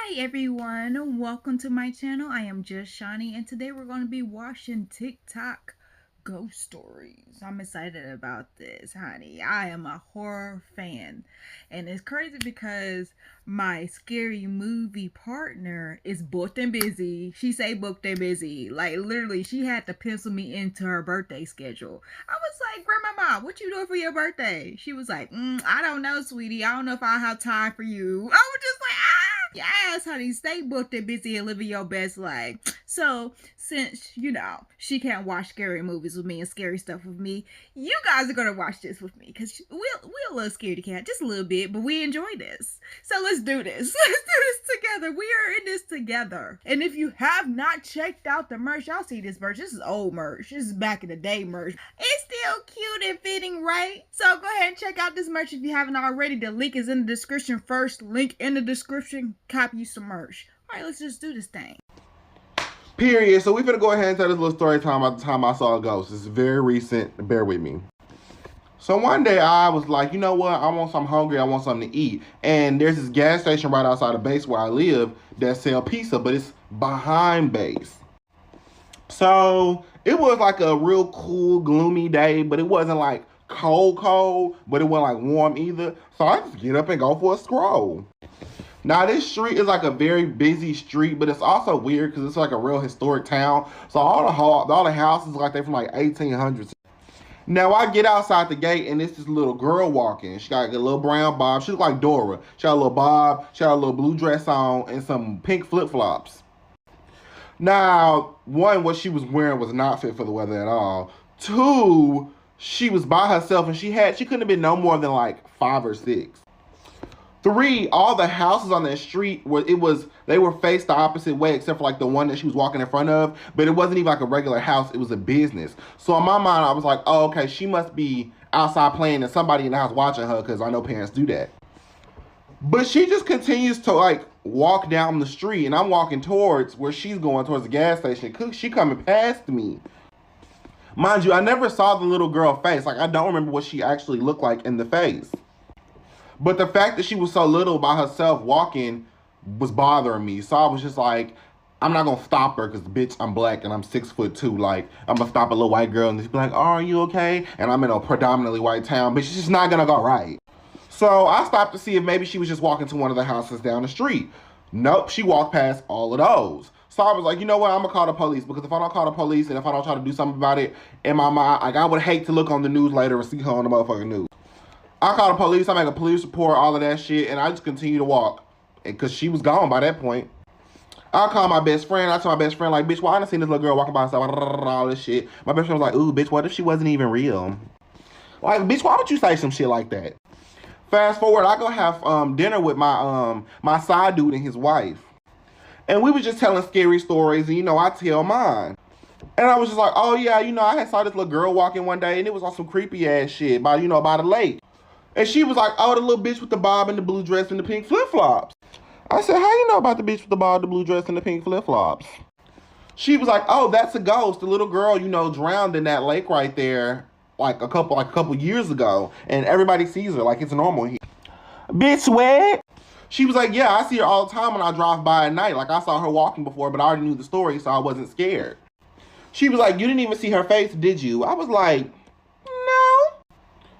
Hi everyone, welcome to my channel. I am just Shani and today we're going to be watching TikTok ghost stories. I'm excited about this, honey. I am a horror fan and it's crazy because my scary movie partner is booked and busy. She say booked and busy. Like literally she had to pencil me into her birthday schedule. I was like, Grandmama, what you doing for your birthday? She was like, I don't know, sweetie. I don't know if I'll have time for you. I was just like, yes, honey, stay booked and busy and living your best life. So, since, she can't watch scary movies with me and scary stuff with me, you guys are going to watch this with me because we're a little scaredy cat, just a little bit, but we enjoy this. So, let's do this. Let's do this together. We are in this together. And if you have not checked out the merch, y'all see this merch. This is old merch. This is back in the day merch. It's still cute and fitting, right? So, go ahead and check out this merch if you haven't already. The link is in the description first. Link in the description. Copy you some merch. All right, let's just do this thing. Period. So we're going to go ahead and tell this little story time about the time I saw a ghost. It's very recent. Bear with me. So one day I was like, you know what? I'm hungry. I want something to eat. And there's this gas station right outside of base where I live that sell pizza, but it's behind base. So it was like a real cool, gloomy day, but it wasn't like cold, but it wasn't like warm either. So I just get up and go for a stroll. Now, this street is like a very busy street, but it's also weird because it's like a real historic town. So all the houses like they're from like 1800s. Now, I get outside the gate and it's this little girl walking. She got a little brown bob. She look like Dora. She got a little bob. She got a little blue dress on and some pink flip-flops. Now, one, what she was wearing was not fit for the weather at all. Two, she was by herself and she couldn't have been no more than like 5 or 6. 3, all the houses on that street they were faced the opposite way except for like the one that she was walking in front of, but it wasn't even like a regular house, it was a business. So in my mind I was like, oh, okay, she must be outside playing and somebody in the house watching her because I know parents do that. But she just continues to like walk down the street and I'm walking towards where she's going, towards the gas station. She coming past me. Mind you, I never saw the little girl face. Like I don't remember what she actually looked like in the face. But the fact that she was so little by herself walking was bothering me. So I was just like, I'm not going to stop her because, bitch, I'm black and I'm 6'2". Like, I'm going to stop a little white girl and just be like, oh, are you okay? And I'm in a predominantly white town. Bitch, it's just not going to go right. So I stopped to see if maybe she was just walking to one of the houses down the street. Nope, she walked past all of those. So I was like, you know what? I'm going to call the police because if I don't call the police and if I don't try to do something about it, in my mind, like, I would hate to look on the news later and see her on the motherfucking news. I call the police, I make a police report, all of that shit, and I just continue to walk. Because she was gone by that point. I call my best friend, I tell my best friend, like, bitch, why I done seen this little girl walking by herself, all this shit. My best friend was like, ooh, bitch, what if she wasn't even real? Like, bitch, why would you say some shit like that? Fast forward, I go have dinner with my side dude and his wife. And we was just telling scary stories, and, I tell mine. And I was just like, oh, yeah, I had saw this little girl walking one day, and it was on some creepy-ass shit by the lake. And she was like, oh, the little bitch with the bob and the blue dress and the pink flip-flops. I said, how you know about the bitch with the bob, the blue dress, and the pink flip-flops? She was like, oh, that's a ghost. The little girl, drowned in that lake right there like a couple years ago. And everybody sees her like it's normal here. Bitch, what? She was like, yeah, I see her all the time when I drive by at night. Like, I saw her walking before, but I already knew the story, so I wasn't scared. She was like, you didn't even see her face, did you? I was like, no.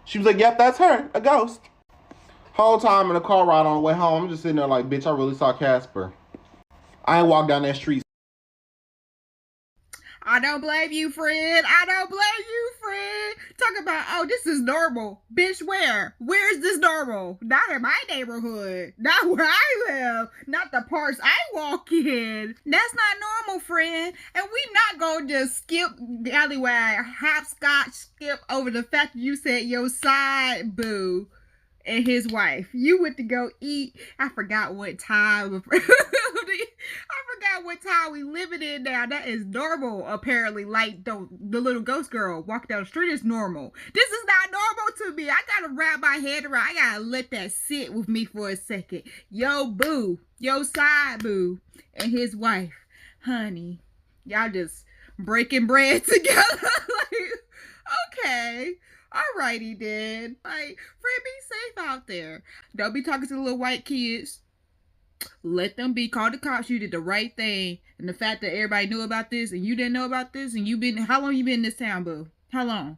She was like, yep, that's her, a ghost. Whole time in the car ride on the way home, I'm just sitting there like, bitch, I really saw Casper. I ain't walked down that street. I don't blame you, friend. I don't blame you, friend. Talk about, oh, this is normal. Bitch, where? Where is this normal? Not in my neighborhood. Not where I live. Not the parts I walk in. That's not normal, friend. And we not gonna just skip the alleyway, hopscotch, skip over the fact that you said your side boo and his wife. You went to go eat. I forgot what time. I forgot what time we living in now. That is normal, apparently. Like the little ghost girl walking down the street is normal. This is not normal to me. I gotta wrap my head around. I gotta let that sit with me for a second. Yo boo, yo side boo, and his wife, honey, y'all just breaking bread together. Like, okay. Alrighty then. Like, friend, be safe out there. Don't be talking to the little white kids. let them be. Call the cops. You did the right thing. And the fact that everybody knew about this and you didn't know about this, and you been, how long you been in this town, boo? How long?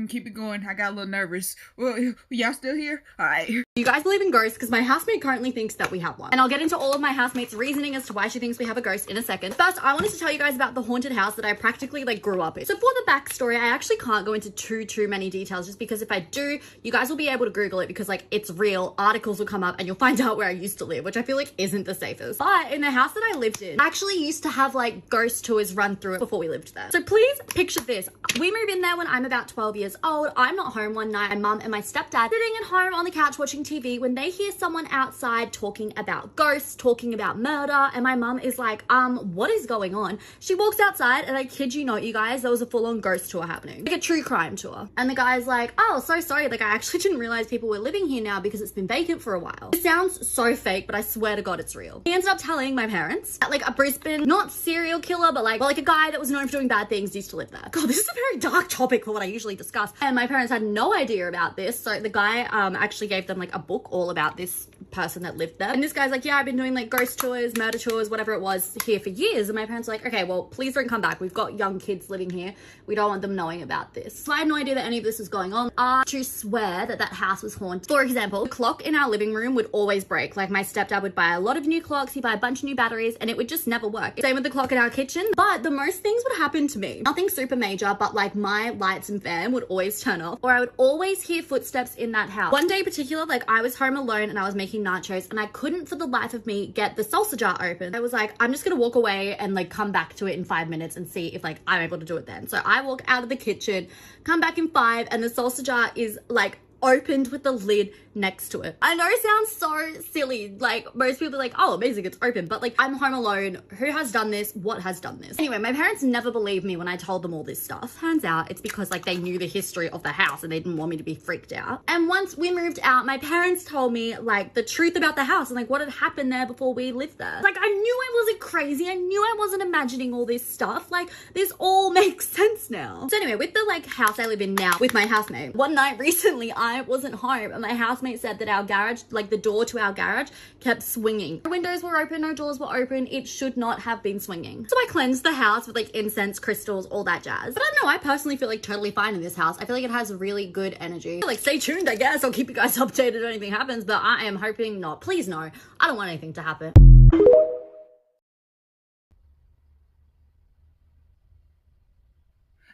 Keep it going. I got a little nervous. Well, y'all still here? All right. You guys believe in ghosts? Because my housemate currently thinks that we have one. And I'll get into all of my housemate's reasoning as to why she thinks we have a ghost in a second. First, I wanted to tell you guys about the haunted house that I practically like grew up in. So for the backstory, I actually can't go into too many details just because if I do, you guys will be able to Google it because like it's real. Articles will come up and you'll find out where I used to live, which I feel like isn't the safest. But in the house that I lived in, I actually used to have like ghost tours run through it before we lived there. So please picture this. We moved in there when I'm about 12 years old. I'm not home one night. My mum and my stepdad sitting at home on the couch watching TV when they hear someone outside talking about ghosts, talking about murder, and my mum is like, what is going on? She walks outside and I kid you not, you guys, there was a full-on ghost tour happening. Like a true crime tour. And the guy's like, oh, so sorry. Like I actually didn't realize people were living here now because it's been vacant for a while. It sounds so fake, but I swear to God it's real. He ended up telling my parents that like a Brisbane, not serial killer, but like a guy that was known for doing bad things used to live there. God, this is a very dark topic for what I usually discuss. And my parents had no idea about this. So the guy actually gave them like a book all about this person that lived there. And this guy's like, yeah, I've been doing like ghost tours, murder tours, whatever it was here for years. And my parents were like, okay, well, please don't come back. We've got young kids living here. We don't want them knowing about this. So I had no idea that any of this was going on. To swear that that house was haunted. For example, the clock in our living room would always break. Like my stepdad would buy a lot of new clocks. He'd buy a bunch of new batteries and it would just never work. Same with the clock in our kitchen. But the most things would happen to me. Nothing super major, but like my lights and fan would always turn off, or I would always hear footsteps in that house. One day in particular, like I was home alone and I was making nachos and I couldn't for the life of me get the salsa jar open. I was like, I'm just gonna walk away and like come back to it in 5 minutes and see if like I'm able to do it then. So I walk out of the kitchen, come back in 5, and the salsa jar is like opened with the lid next to it. I know it sounds so silly, like most people are like, oh amazing, it's open, but like I'm home alone. Who has done this? What has done this? Anyway, my parents never believed me when I told them all this stuff. Turns out it's because like they knew the history of the house and they didn't want me to be freaked out. And once we moved out, my parents told me like the truth about the house and like what had happened there before we lived there. Like I knew I wasn't crazy. I knew I wasn't imagining all this stuff. Like this all makes sense now. So anyway, with the like house I live in now with my housemate, one night recently I wasn't home and my housemate said that our garage, like the door to our garage, kept swinging. No windows were open, no doors were open. It should not have been swinging. So I cleansed the house with like incense, crystals, all that jazz. But I don't know, I personally feel like totally fine in this house. I feel like it has really good energy. Like stay tuned, I guess. I'll keep you guys updated if anything happens, but I am hoping not. Please no. I don't want anything to happen.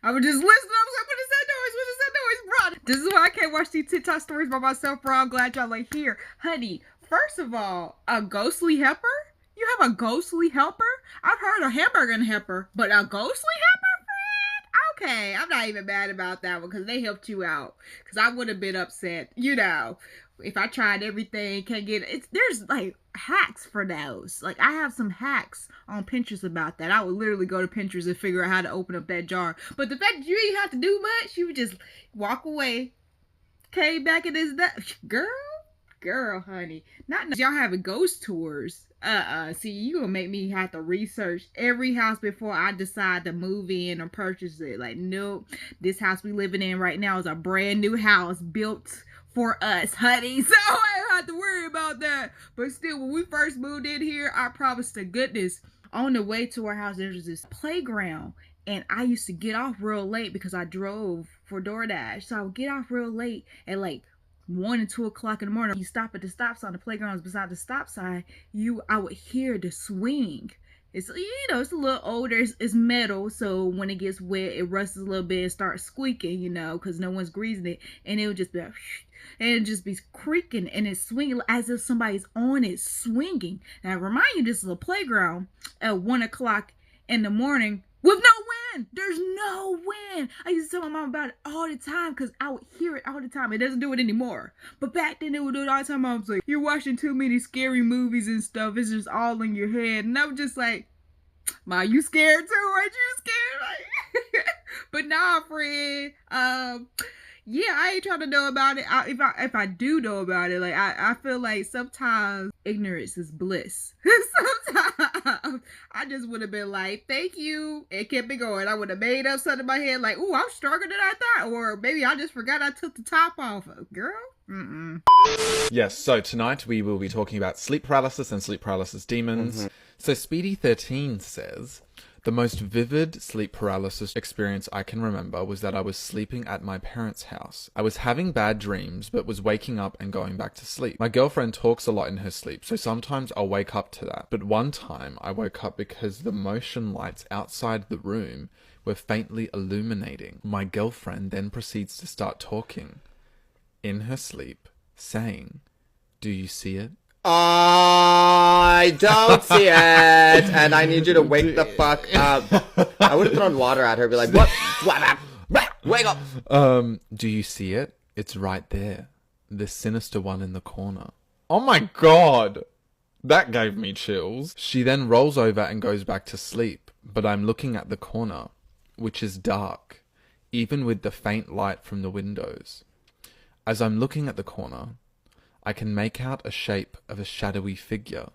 I was just listening. I was like, what is that noise? What is that noise, bro? This is why I can't watch these TikTok stories by myself, bro. I'm glad y'all are here. Honey, first of all, a ghostly helper? You have a ghostly helper? I've heard a hamburger and helper, but a ghostly helper, friend? Okay, I'm not even mad about that one because they helped you out. Because I would have been upset, you know. If I tried everything, can't get it. There's like hacks for those. Like I have some hacks on Pinterest about that. I would literally go to Pinterest and figure out how to open up that jar. But the fact that you didn't have to do much, you would just walk away, came back and that girl, honey. Not y'all having ghost tours. See, you gonna make me have to research every house before I decide to move in or purchase it. Like, nope, this house we living in right now is a brand new house built for us, honey, so I don't have to worry about that. But still, when we first moved in here, I promise to goodness, on the way to our house, there's this playground, and I used to get off real late because I drove for DoorDash, so I would get off real late at like 1 and 2 o'clock in the morning. You stop at the stop sign, the playground is beside the stop sign, I would hear the swing. It's, you know, it's a little older, it's metal, so when it gets wet, it rusts a little bit and starts squeaking, you know, because no one's greasing it, and it would just be like, and it'd just be creaking, and it's swinging as if somebody's on it swinging. Now, I remind you, this is a playground at 1 o'clock in the morning with no wind. There's no wind. I used to tell my mom about it all the time because I would hear it all the time. It doesn't do it anymore. But back then, it would do it all the time. I was like, you're watching too many scary movies and stuff. It's just all in your head. And I was just like, Ma, you scared too? Aren't you scared? Like, but nah, friend. Yeah, I ain't trying to know about it. If I do know about it, like I feel like sometimes ignorance is bliss. Sometimes I just would have been like, thank you, and kept it going. I would have made up something in my head like, ooh, I'm stronger than I thought, or maybe I just forgot I took the top off. Girl, Yes, so tonight we will be talking about sleep paralysis and sleep paralysis demons. So Speedy13 says, the most vivid sleep paralysis experience I can remember was that I was sleeping at my parents' house. I was having bad dreams, but was waking up and going back to sleep. My girlfriend talks a lot in her sleep, so sometimes I'll wake up to that. But one time I woke up because the motion lights outside the room were faintly illuminating. My girlfriend then proceeds to start talking in her sleep, saying, "Do you see it?" I don't see it, and I need you to wake the fuck up. I would have thrown water at her, and be like, "What? Wake up!" Do you see it? It's right there. The sinister one in the corner. Oh my god! That gave me chills. She then rolls over and goes back to sleep, but I'm looking at the corner, which is dark, even with the faint light from the windows. As I'm looking at the corner, I can make out a shape of a shadowy figure,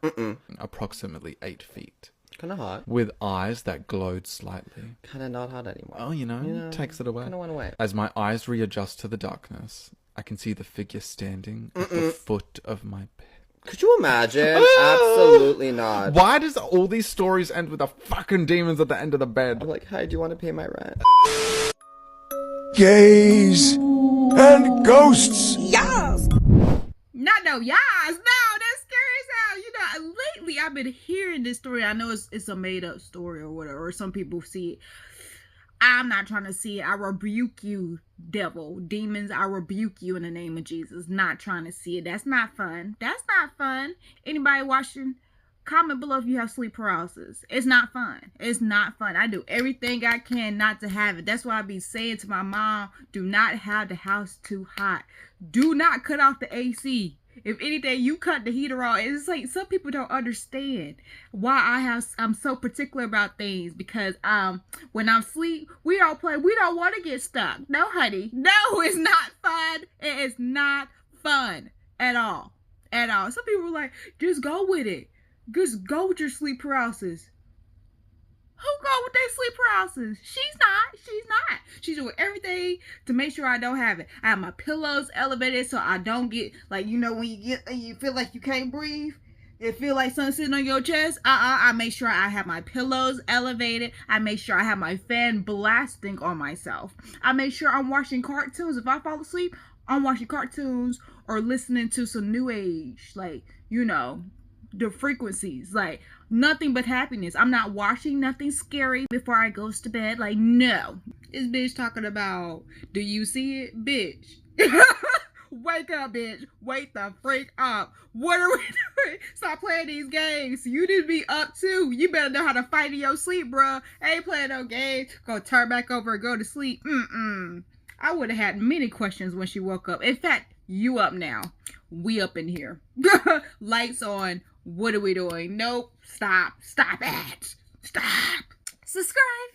approximately 8 feet. Kind of hot. With eyes that glowed slightly. Kind of not hot anymore. Oh, takes it away. Kind of went away. As my eyes readjust to the darkness, I can see the figure standing at the foot of my bed. Could you imagine? Absolutely not. Why does all these stories end with the fucking demons at the end of the bed? I'm like, "Hi, do you want to pay my rent?" Gays and ghosts. Yes. Not no yes. No, that's scary as hell. You know, lately I've been hearing this story. I know it's a made up story or whatever, or some people see it. I'm not trying to see it. I rebuke you, devil, demons. I rebuke you in the name of Jesus. Not trying to see it. That's not fun. That's not fun. Anybody watching? Comment below if you have sleep paralysis. It's not fun. It's not fun. I do everything I can not to have it. That's why I be saying to my mom, do not have the house too hot. Do not cut off the AC. If anything, you cut the heater off. It's like some people don't understand why I'm so particular about things, because when I'm asleep, we don't want to get stuck. No, honey. No, it's not fun. It is not fun at all. At all. Some people are like, just go with it. Just go with your sleep paralysis. Who go with their sleep paralysis? She's not. She's doing everything to make sure I don't have it. I have my pillows elevated so I don't get, like, you know, when you feel like you can't breathe, it feel like something sitting on your chest. I make sure I have my pillows elevated. I make sure I have my fan blasting on myself. I make sure I'm watching cartoons. If I fall asleep, I'm watching cartoons or listening to some new age, like, you know, the frequencies, like nothing but happiness. I'm not watching nothing scary before I goes to bed. Like, no. This bitch talking about, do you see it? Bitch. Wake up, bitch. Wake the freak up. What are we doing? Stop playing these games. You need to be up too. You better know how to fight in your sleep, bruh. I ain't playing no games. Go turn back over and go to sleep. I would have had many questions when she woke up. In fact, you up now. We up in here. Lights on. What are we doing? Nope. Stop. Stop it. Stop. Subscribe.